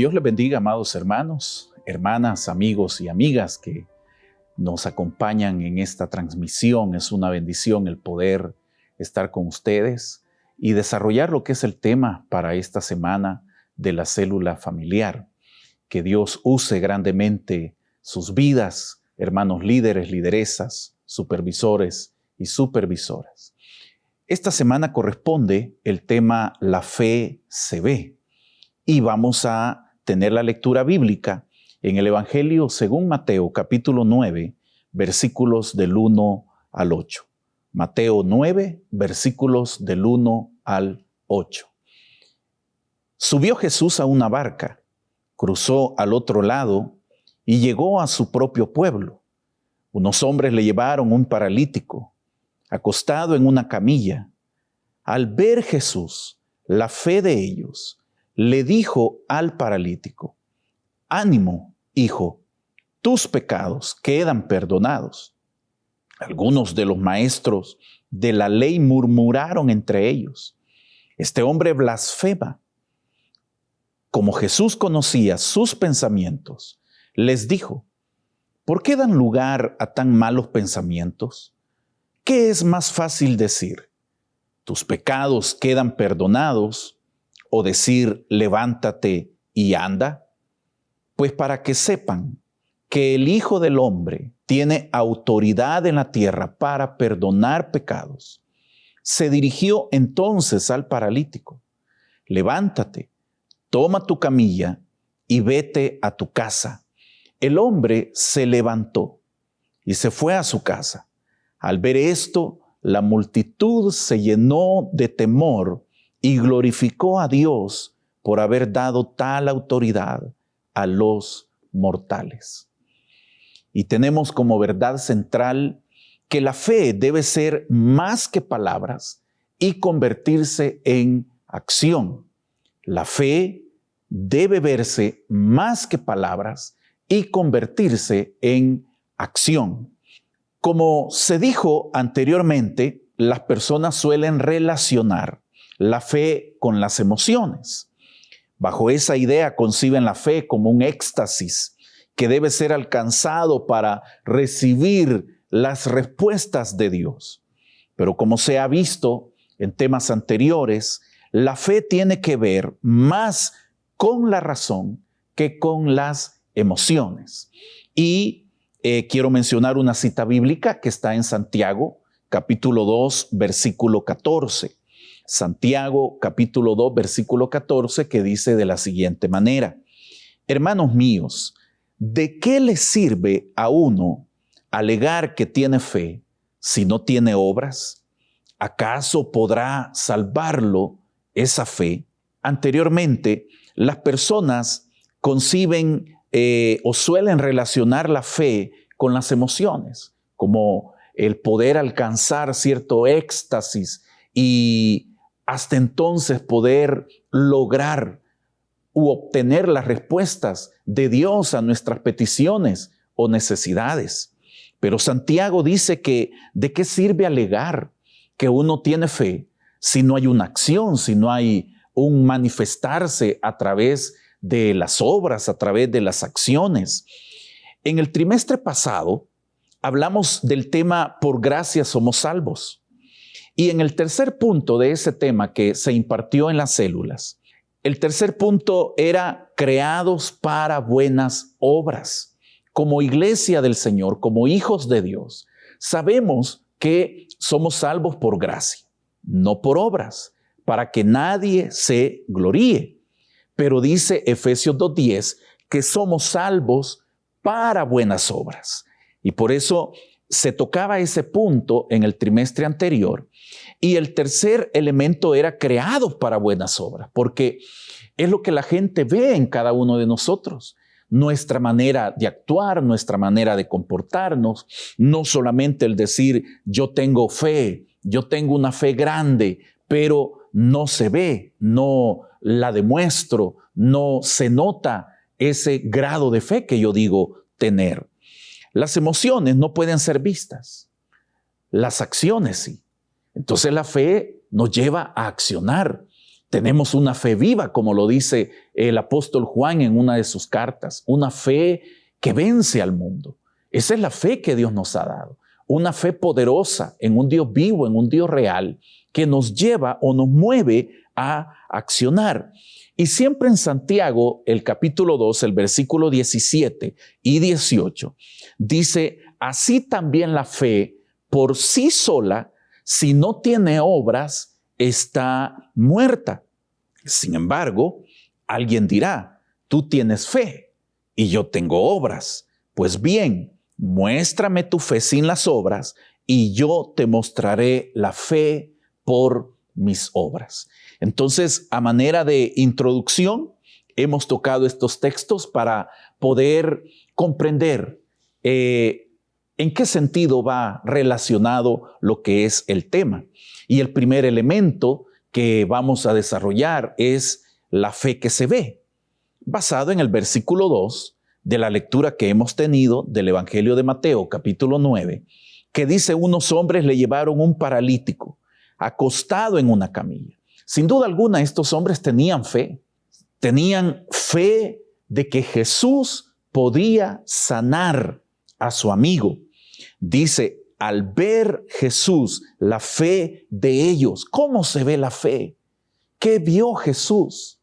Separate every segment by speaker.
Speaker 1: Dios les bendiga, amados hermanos, hermanas, amigos y amigas que nos acompañan en esta transmisión. Es una bendición el poder estar con ustedes y desarrollar lo que es el tema para esta semana de la célula familiar. Que Dios use grandemente sus vidas, hermanos líderes, lideresas, supervisores y supervisoras. Esta semana corresponde el tema La fe se ve. Y vamos a tener la lectura bíblica en el Evangelio según Mateo, capítulo 9, versículos del 1 al 8. Mateo 9, versículos del 1 al 8. Subió Jesús a una barca, cruzó al otro lado y llegó a su propio pueblo. Unos hombres le llevaron un paralítico, acostado en una camilla. Al ver Jesús la fe de ellos, le dijo al paralítico: «Ánimo, hijo, tus pecados quedan perdonados». Algunos de los maestros de la ley murmuraron entre ellos: «Este hombre blasfema». Como Jesús conocía sus pensamientos, les dijo: «¿Por qué dan lugar a tan malos pensamientos? ¿Qué es más fácil decir: tus pecados quedan perdonados, o decir: levántate y anda? Pues para que sepan que el Hijo del Hombre tiene autoridad en la tierra para perdonar pecados». Se dirigió entonces al paralítico: «Levántate, toma tu camilla y vete a tu casa». El hombre se levantó y se fue a su casa. Al ver esto, la multitud se llenó de temor y glorificó a Dios por haber dado tal autoridad a los mortales. Y tenemos como verdad central que la fe debe ser más que palabras y convertirse en acción. La fe debe verse más que palabras y convertirse en acción. Como se dijo anteriormente, las personas suelen relacionar la fe con las emociones. Bajo esa idea conciben la fe como un éxtasis que debe ser alcanzado para recibir las respuestas de Dios. Pero como se ha visto en temas anteriores, la fe tiene que ver más con la razón que con las emociones. Y quiero mencionar una cita bíblica que está en Santiago, capítulo 2, versículo 14. Santiago, capítulo 2, versículo 14, que dice de la siguiente manera: «Hermanos míos, ¿de qué le sirve a uno alegar que tiene fe si no tiene obras? ¿Acaso podrá salvarlo esa fe?». Anteriormente, las personas conciben o suelen relacionar la fe con las emociones, como el poder alcanzar cierto éxtasis y hasta entonces poder lograr u obtener las respuestas de Dios a nuestras peticiones o necesidades. Pero Santiago dice que ¿de qué sirve alegar que uno tiene fe si no hay una acción, si no hay un manifestarse a través de las obras, a través de las acciones? En el trimestre pasado hablamos del tema Por gracia somos salvos. Y en el tercer punto de ese tema que se impartió en las células, el tercer punto era creados para buenas obras. Como iglesia del Señor, como hijos de Dios, sabemos que somos salvos por gracia, no por obras, para que nadie se gloríe. Pero dice Efesios 2:10 que somos salvos para buenas obras. Y por eso se tocaba ese punto en el trimestre anterior. Y el tercer elemento era creados para buenas obras, porque es lo que la gente ve en cada uno de nosotros. Nuestra manera de actuar, nuestra manera de comportarnos, no solamente el decir yo tengo fe, yo tengo una fe grande, pero no se ve, no la demuestro, no se nota ese grado de fe que yo digo tener. Las emociones no pueden ser vistas, las acciones sí. Entonces la fe nos lleva a accionar. Tenemos una fe viva, como lo dice el apóstol Juan en una de sus cartas, una fe que vence al mundo. Esa es la fe que Dios nos ha dado, una fe poderosa en un Dios vivo, en un Dios real, que nos lleva o nos mueve a accionar. Y siempre en Santiago, el capítulo 2, el versículo 17 y 18, dice, así también la fe por sí sola, si no tiene obras, está muerta. Sin embargo, alguien dirá, tú tienes fe y yo tengo obras. Pues bien, muéstrame tu fe sin las obras y yo te mostraré la fe por mis obras. Entonces, a manera de introducción, hemos tocado estos textos para poder comprender en qué sentido va relacionado lo que es el tema. Y el primer elemento que vamos a desarrollar es la fe que se ve, basado en el versículo 2 de la lectura que hemos tenido del Evangelio de Mateo, capítulo 9, que dice, unos hombres le llevaron un paralítico acostado en una camilla. Sin duda alguna, estos hombres tenían fe de que Jesús podía sanar a su amigo. Dice, al ver Jesús la fe de ellos, ¿cómo se ve la fe? ¿Qué vio Jesús?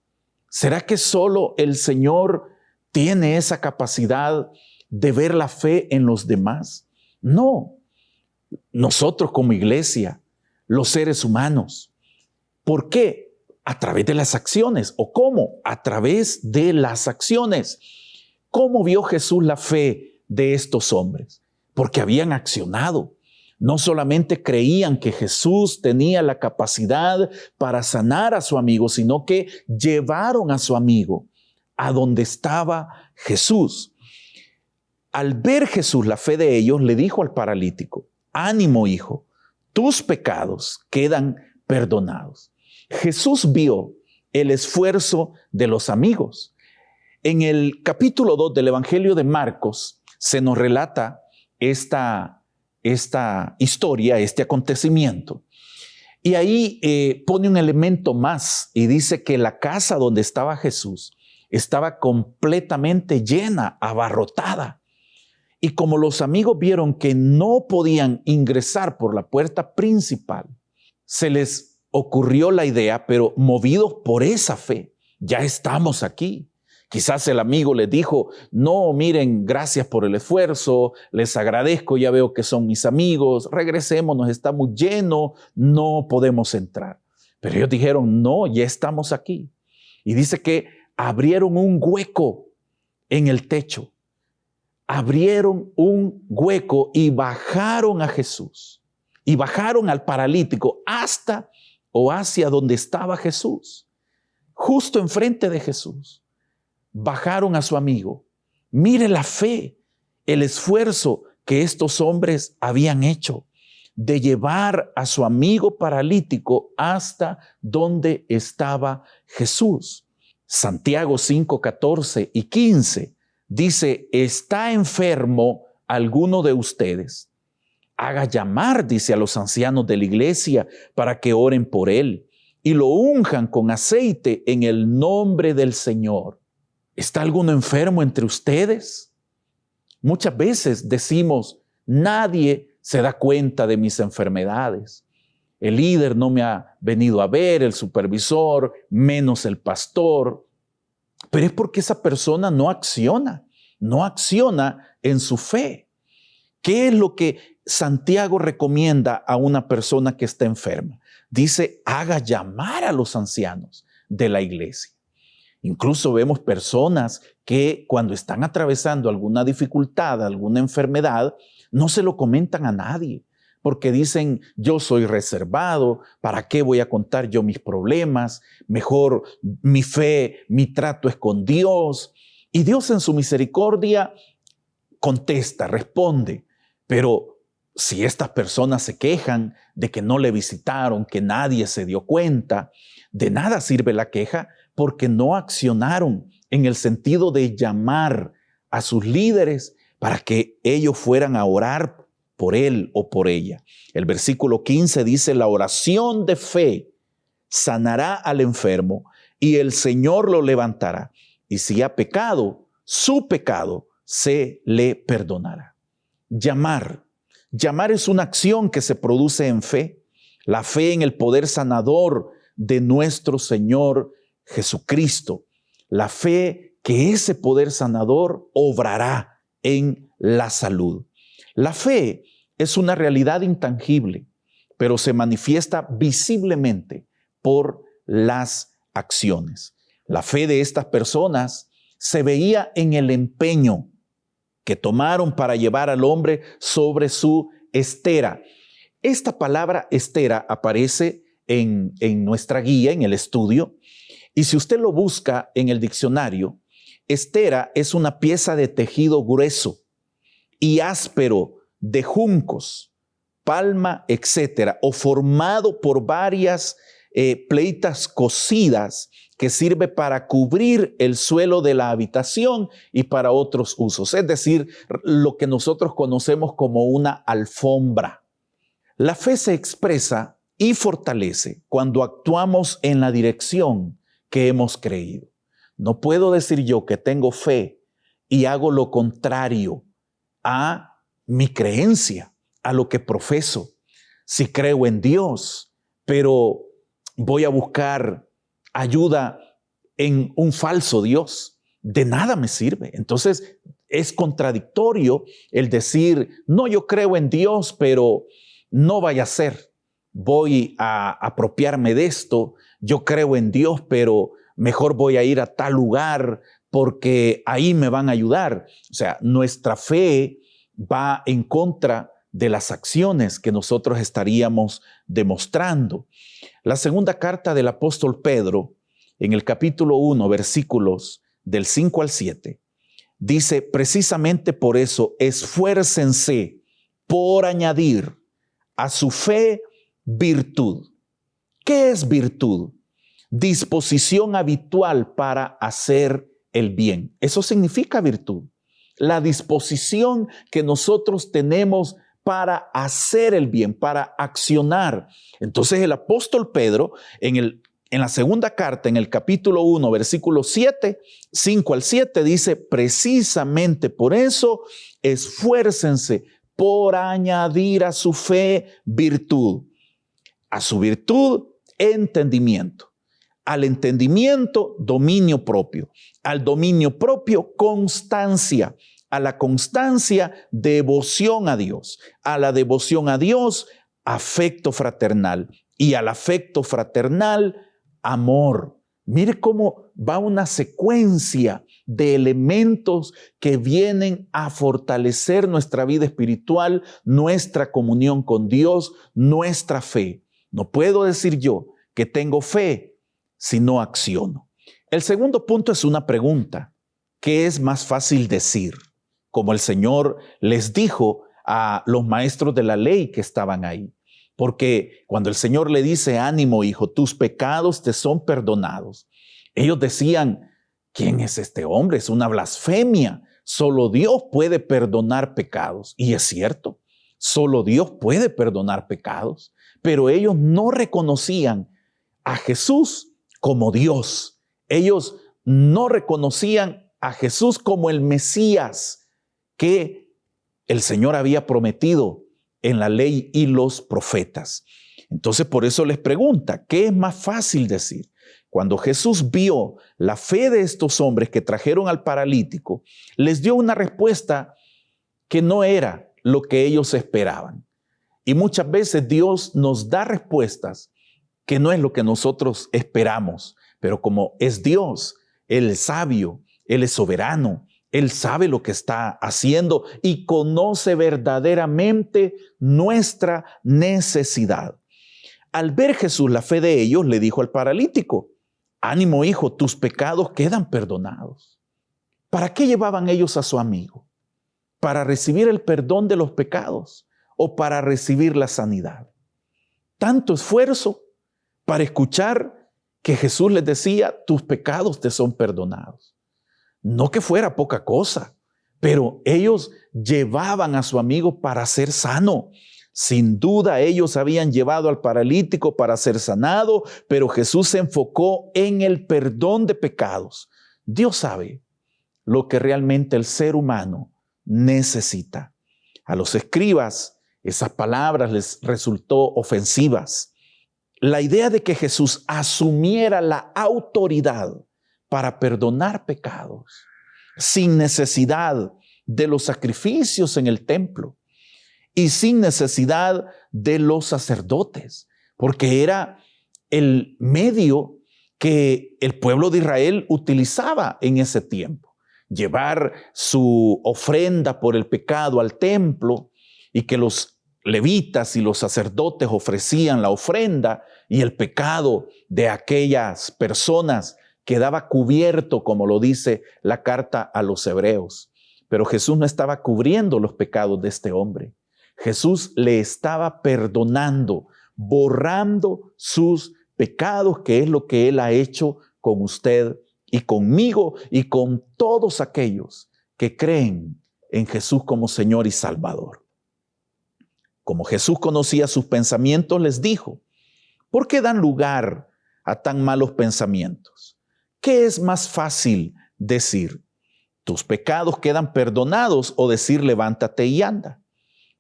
Speaker 1: ¿Será que solo el Señor tiene esa capacidad de ver la fe en los demás? No. Nosotros como iglesia, los seres humanos. ¿Por qué? A través de las acciones. ¿O cómo? A través de las acciones. ¿Cómo vio Jesús la fe de estos hombres? Porque habían accionado. No solamente creían que Jesús tenía la capacidad para sanar a su amigo, sino que llevaron a su amigo a donde estaba Jesús. Al ver Jesús la fe de ellos, le dijo al paralítico, ánimo, hijo, tus pecados quedan perdonados. Jesús vio el esfuerzo de los amigos. En el capítulo 2 del Evangelio de Marcos se nos relata esta historia, este acontecimiento. Y ahí pone un elemento más y dice que la casa donde estaba Jesús estaba completamente llena, abarrotada. Y como los amigos vieron que no podían ingresar por la puerta principal, se les ocurrió la idea, pero movidos por esa fe, ya estamos aquí. Quizás el amigo les dijo, no, miren, gracias por el esfuerzo, les agradezco, ya veo que son mis amigos, regresémonos, estamos llenos, no podemos entrar. Pero ellos dijeron, no, ya estamos aquí. Y dice que abrieron un hueco en el techo. Abrieron un hueco y bajaron a Jesús. Y bajaron al paralítico hasta o hacia donde estaba Jesús. Justo enfrente de Jesús. Bajaron a su amigo. Mire la fe, el esfuerzo que estos hombres habían hecho de llevar a su amigo paralítico hasta donde estaba Jesús. Santiago 5, 14 y 15 dice, ¿está enfermo alguno de ustedes? Haga llamar, dice, a los ancianos de la iglesia para que oren por él y lo unjan con aceite en el nombre del Señor. ¿Está alguno enfermo entre ustedes? Muchas veces decimos, nadie se da cuenta de mis enfermedades. El líder no me ha venido a ver, el supervisor, menos el pastor. Pero es porque esa persona no acciona en su fe. ¿Qué es lo que Santiago recomienda a una persona que está enferma? Dice, haga llamar a los ancianos de la iglesia. Incluso vemos personas que cuando están atravesando alguna dificultad, alguna enfermedad, no se lo comentan a nadie, porque dicen, yo soy reservado, ¿para qué voy a contar yo mis problemas? Mejor mi fe, mi trato es con Dios. Y Dios en su misericordia contesta, responde. Pero si estas personas se quejan de que no le visitaron, que nadie se dio cuenta, de nada sirve la queja, porque no accionaron en el sentido de llamar a sus líderes para que ellos fueran a orar por él o por ella. El versículo 15 dice, la oración de fe sanará al enfermo y el Señor lo levantará. Y si ha pecado, su pecado se le perdonará. Llamar. Llamar es una acción que se produce en fe. La fe en el poder sanador de nuestro Señor Jesucristo. La fe que ese poder sanador obrará en la salud. La fe es una realidad intangible, pero se manifiesta visiblemente por las acciones. La fe de estas personas se veía en el empeño que tomaron para llevar al hombre sobre su estera. Esta palabra estera aparece en nuestra guía, en el estudio, y si usted lo busca en el diccionario, estera es una pieza de tejido grueso y áspero de juncos, palma, etcétera, o formado por varias pleitas cosidas que sirve para cubrir el suelo de la habitación y para otros usos, es decir, lo que nosotros conocemos como una alfombra. La fe se expresa y fortalece cuando actuamos en la dirección que hemos creído. No puedo decir yo que tengo fe y hago lo contrario a mi creencia, a lo que profeso. Si creo en Dios, pero voy a buscar ayuda en un falso Dios, de nada me sirve. Entonces es contradictorio el decir, no, yo creo en Dios, pero no vaya a ser. Voy a apropiarme de esto. Yo creo en Dios, pero mejor voy a ir a tal lugar porque ahí me van a ayudar. O sea, nuestra fe va en contra de las acciones que nosotros estaríamos demostrando. La segunda carta del apóstol Pedro, en el capítulo 1, versículos del 5 al 7, dice, precisamente por eso, esfuércense por añadir a su fe virtud. ¿Qué es virtud? Disposición habitual para hacer el bien. Eso significa virtud. La disposición que nosotros tenemos para hacer el bien, para accionar. Entonces el apóstol Pedro en la segunda carta, en el capítulo 1, versículo 7, 5 al 7, dice, precisamente por eso, esfuércense por añadir a su fe virtud. A su virtud, entendimiento. Al entendimiento, dominio propio. Al dominio propio, constancia. A la constancia, devoción a Dios. A la devoción a Dios, afecto fraternal. Y al afecto fraternal, amor. Mire cómo va una secuencia de elementos que vienen a fortalecer nuestra vida espiritual, nuestra comunión con Dios, nuestra fe. No puedo decir yo que tengo fe si no acciono. El segundo punto es una pregunta. ¿Qué es más fácil decir? Como el Señor les dijo a los maestros de la ley que estaban ahí. Porque cuando el Señor le dice, ánimo, hijo, tus pecados te son perdonados. Ellos decían, ¿quién es este hombre? Es una blasfemia. Solo Dios puede perdonar pecados. Y es cierto, solo Dios puede perdonar pecados. Pero ellos no reconocían a Jesús como Dios. Ellos no reconocían a Jesús como el Mesías que el Señor había prometido en la ley y los profetas. Entonces, por eso les pregunta, ¿qué es más fácil decir? Cuando Jesús vio la fe de estos hombres que trajeron al paralítico, les dio una respuesta que no era lo que ellos esperaban. Y muchas veces Dios nos da respuestas que no es lo que nosotros esperamos, pero como es Dios, Él es sabio, Él es soberano, Él sabe lo que está haciendo y conoce verdaderamente nuestra necesidad. Al ver Jesús la fe de ellos, le dijo al paralítico, ánimo, hijo, tus pecados quedan perdonados. ¿Para qué llevaban ellos a su amigo? ¿Para recibir el perdón de los pecados o para recibir la sanidad? Tanto esfuerzo para escuchar que Jesús les decía, tus pecados te son perdonados. No que fuera poca cosa, pero ellos llevaban a su amigo para ser sano, Sin duda ellos habían llevado al paralítico para ser sanado, pero Jesús se enfocó en el perdón de pecados. Dios sabe lo que realmente el ser humano necesita. A los escribas esas palabras les resultó ofensivas. La idea de que Jesús asumiera la autoridad para perdonar pecados sin necesidad de los sacrificios en el templo y sin necesidad de los sacerdotes, porque era el medio que el pueblo de Israel utilizaba en ese tiempo. Llevar su ofrenda por el pecado al templo y que los levitas y los sacerdotes ofrecían la ofrenda y el pecado de aquellas personas quedaba cubierto, como lo dice la carta a los hebreos. Pero Jesús no estaba cubriendo los pecados de este hombre. Jesús le estaba perdonando, borrando sus pecados, que es lo que Él ha hecho con usted y conmigo y con todos aquellos que creen en Jesús como Señor y Salvador. Como Jesús conocía sus pensamientos, les dijo: ¿por qué dan lugar a tan malos pensamientos? ¿Qué es más fácil decir? ¿Tus pecados quedan perdonados? O decir: levántate y anda.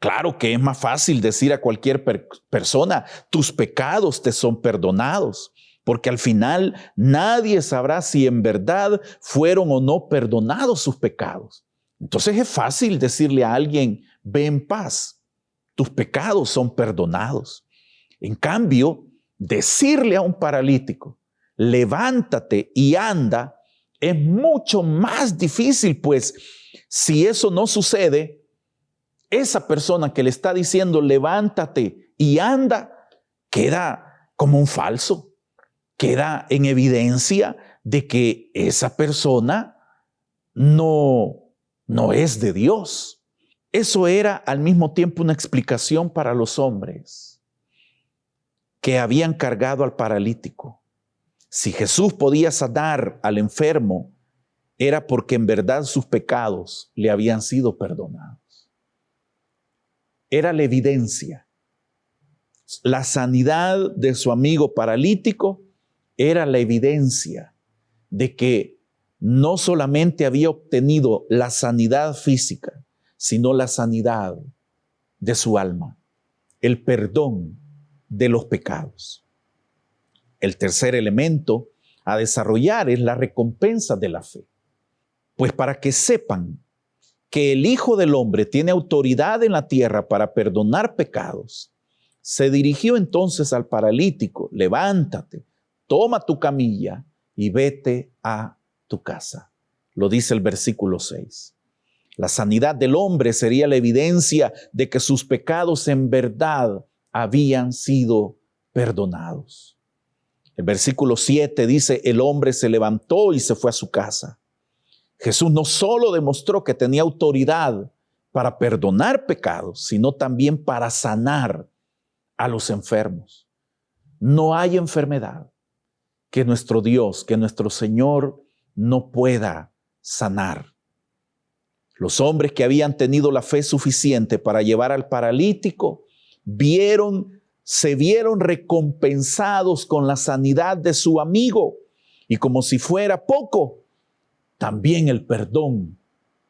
Speaker 1: Claro que es más fácil decir a cualquier persona: tus pecados te son perdonados, porque al final nadie sabrá si en verdad fueron o no perdonados sus pecados. Entonces es fácil decirle a alguien: ve en paz, tus pecados son perdonados. En cambio, decirle a un paralítico: levántate y anda, es mucho más difícil, pues si eso no sucede, esa persona que le está diciendo levántate y anda, queda como un falso, queda en evidencia de que esa persona no es de Dios. Eso era al mismo tiempo una explicación para los hombres que habían cargado al paralítico. Si Jesús podía sanar al enfermo, era porque en verdad sus pecados le habían sido perdonados. Era la evidencia. La sanidad de su amigo paralítico era la evidencia de que no solamente había obtenido la sanidad física, sino la sanidad de su alma, el perdón de los pecados. El tercer elemento a desarrollar es la recompensa de la fe. Pues para que sepan que el Hijo del Hombre tiene autoridad en la tierra para perdonar pecados, se dirigió entonces al paralítico: levántate, toma tu camilla y vete a tu casa. Lo dice el versículo 6. La sanidad del hombre sería la evidencia de que sus pecados en verdad habían sido perdonados. El versículo 7 dice: el hombre se levantó y se fue a su casa. Jesús no solo demostró que tenía autoridad para perdonar pecados, sino también para sanar a los enfermos. No hay enfermedad que nuestro Dios, que nuestro Señor no pueda sanar. Los hombres que habían tenido la fe suficiente para llevar al paralítico se vieron recompensados con la sanidad de su amigo, y como si fuera poco, también el perdón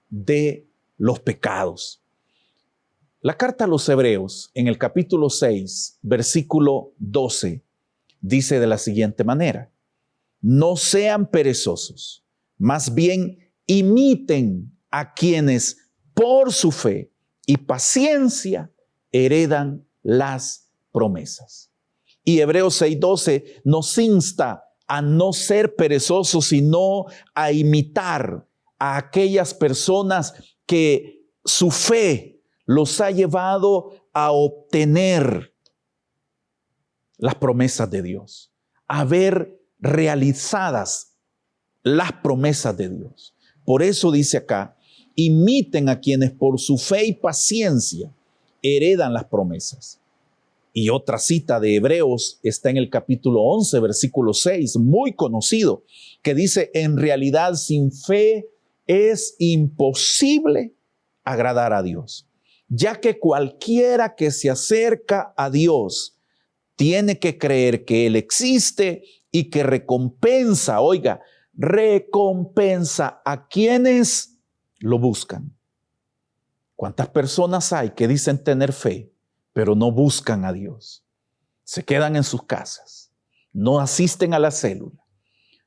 Speaker 1: de los pecados. La carta a los Hebreos, en el capítulo 6, versículo 12, dice de la siguiente manera: no sean perezosos, más bien imiten a quienes por su fe y paciencia heredan las promesas. Y Hebreos 6:12 nos insta a no ser perezosos, sino a imitar a aquellas personas que su fe los ha llevado a obtener las promesas de Dios, a ver realizadas las promesas de Dios. Por eso dice acá: imiten a quienes por su fe y paciencia heredan las promesas. Y otra cita de Hebreos está en el capítulo 11, versículo 6, muy conocido, que dice: en realidad sin fe es imposible agradar a Dios. ya que cualquiera que se acerca a Dios tiene que creer que Él existe y que recompensa, oiga, recompensa a quienes lo buscan. ¿Cuántas personas hay que dicen tener fe, pero no buscan a Dios? Se quedan en sus casas, no asisten a la célula,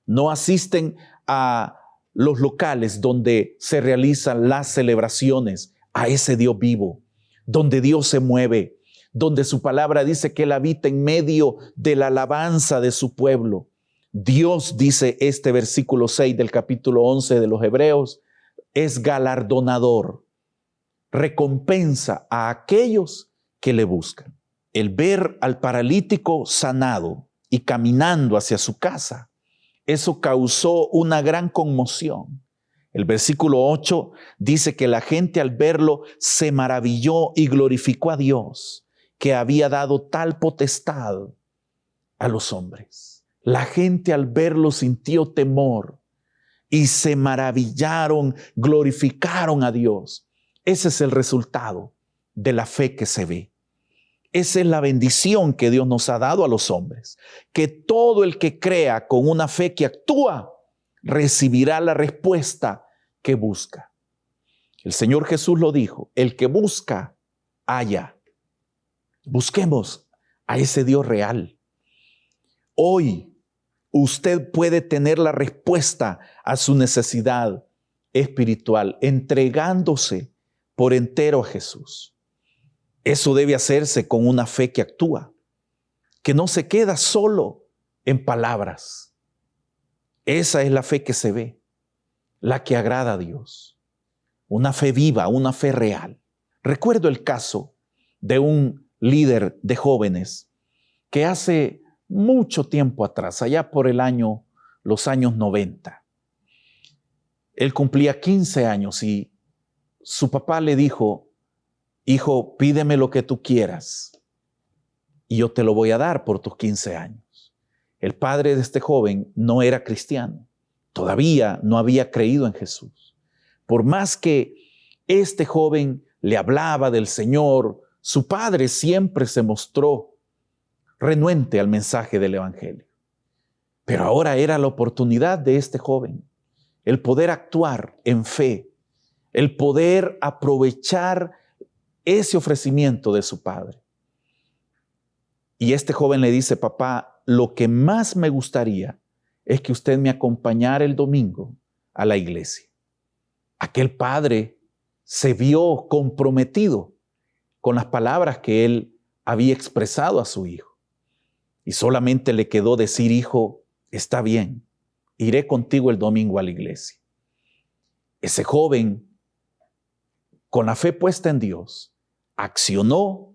Speaker 1: no asisten a los locales donde se realizan las celebraciones a ese Dios vivo, donde Dios se mueve, donde su palabra dice que Él habita en medio de la alabanza de su pueblo. Dios, dice este versículo 6 del capítulo 11 de los Hebreos, es galardonador, recompensa a aquellos que le buscan. El ver al paralítico sanado y caminando hacia su casa, eso causó una gran conmoción. El versículo 8 dice que la gente al verlo se maravilló y glorificó a Dios, que había dado tal potestad a los hombres. La gente al verlo sintió temor y se maravillaron, glorificaron a Dios. Ese es el resultado de la fe que se ve. Esa es la bendición que Dios nos ha dado a los hombres, que todo el que crea con una fe que actúa recibirá la respuesta que busca. El Señor Jesús lo dijo, el que busca, halla. Busquemos a ese Dios real. Hoy usted puede tener la respuesta a su necesidad espiritual entregándose por entero a Jesús. Eso debe hacerse con una fe que actúa, que no se queda solo en palabras. Esa es la fe que se ve, la que agrada a Dios. Una fe viva, una fe real. Recuerdo el caso de un líder de jóvenes que hace mucho tiempo atrás, allá por los años 90, él cumplía 15 años y su papá le dijo, hijo, pídeme lo que tú quieras y yo te lo voy a dar por tus 15 años. El padre de este joven no era cristiano, todavía no había creído en Jesús. Por más que este joven le hablaba del Señor, su padre siempre se mostró renuente al mensaje del Evangelio. Pero ahora era la oportunidad de este joven, el poder actuar en fe, el poder aprovechar ese ofrecimiento de su padre. Y este joven le dice, papá, lo que más me gustaría es que usted me acompañara el domingo a la iglesia. Aquel padre se vio comprometido con las palabras que él había expresado a su hijo. Y solamente le quedó decir, hijo, está bien, iré contigo el domingo a la iglesia. Ese joven, con la fe puesta en Dios, accionó,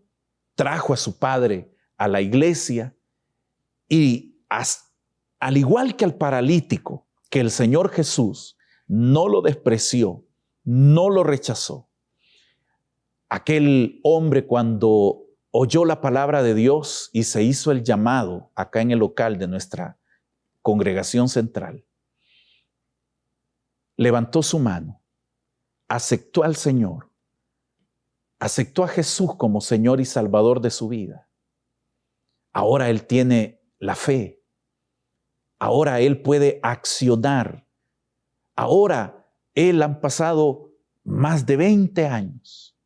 Speaker 1: trajo a su padre a la iglesia y al igual que al paralítico, que el Señor Jesús no lo despreció, no lo rechazó. Aquel hombre cuando oyó la palabra de Dios y se hizo el llamado acá en el local de nuestra congregación central, levantó su mano, aceptó al Señor, aceptó a Jesús como Señor y Salvador de su vida. Ahora él tiene la fe. Ahora él puede accionar. Ahora él han pasado más de 20 años.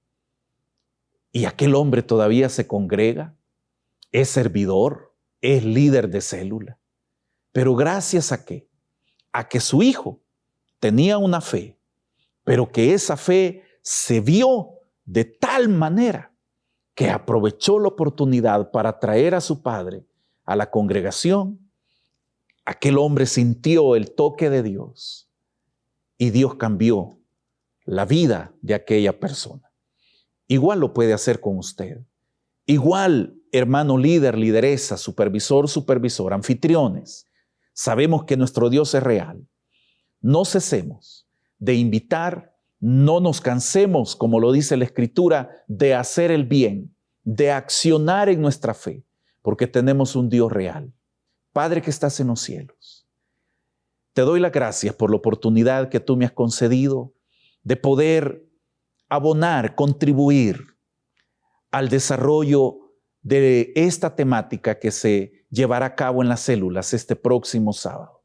Speaker 1: Y aquel hombre todavía se congrega, es servidor, es líder de célula. Pero gracias a qué? A que su hijo tenía una fe, pero que esa fe se vio de tal manera que aprovechó la oportunidad para traer a su padre a la congregación. Aquel hombre sintió el toque de Dios y Dios cambió la vida de aquella persona. Igual lo puede hacer con usted. Igual, hermano líder, lideresa, supervisor, supervisor, anfitriones, sabemos que nuestro Dios es real. No cesemos de invitar, no nos cansemos, como lo dice la Escritura, de hacer el bien, de accionar en nuestra fe, porque tenemos un Dios real. Padre que estás en los cielos, te doy las gracias por la oportunidad que tú me has concedido de poder abonar, contribuir al desarrollo de esta temática que se llevará a cabo en las células este próximo sábado.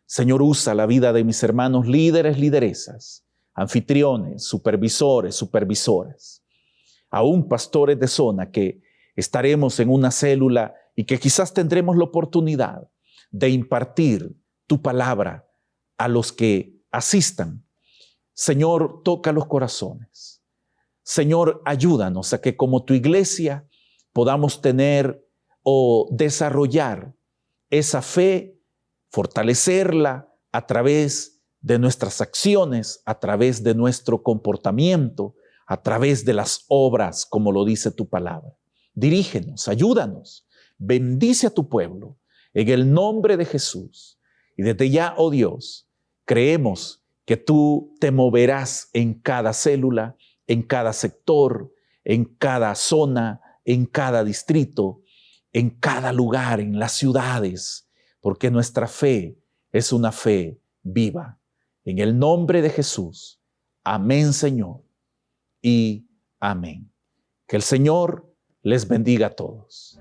Speaker 1: Señor, usa la vida de mis hermanos líderes, lideresas, anfitriones, supervisores, supervisoras, aún pastores de zona que estaremos en una célula y que quizás tendremos la oportunidad de impartir tu palabra a los que asistan. Señor, toca los corazones. Señor, ayúdanos a que como tu iglesia podamos tener o desarrollar esa fe, fortalecerla a través de nuestras acciones, a través de nuestro comportamiento, a través de las obras, como lo dice tu palabra. Dirígenos, ayúdanos, bendice a tu pueblo en el nombre de Jesús. Y desde ya, oh Dios, creemos que tú te moverás en cada célula, en cada sector, en cada zona, en cada distrito, en cada lugar, en las ciudades, porque nuestra fe es una fe viva. En el nombre de Jesús. Amén, Señor, y amén. Que el Señor les bendiga a todos.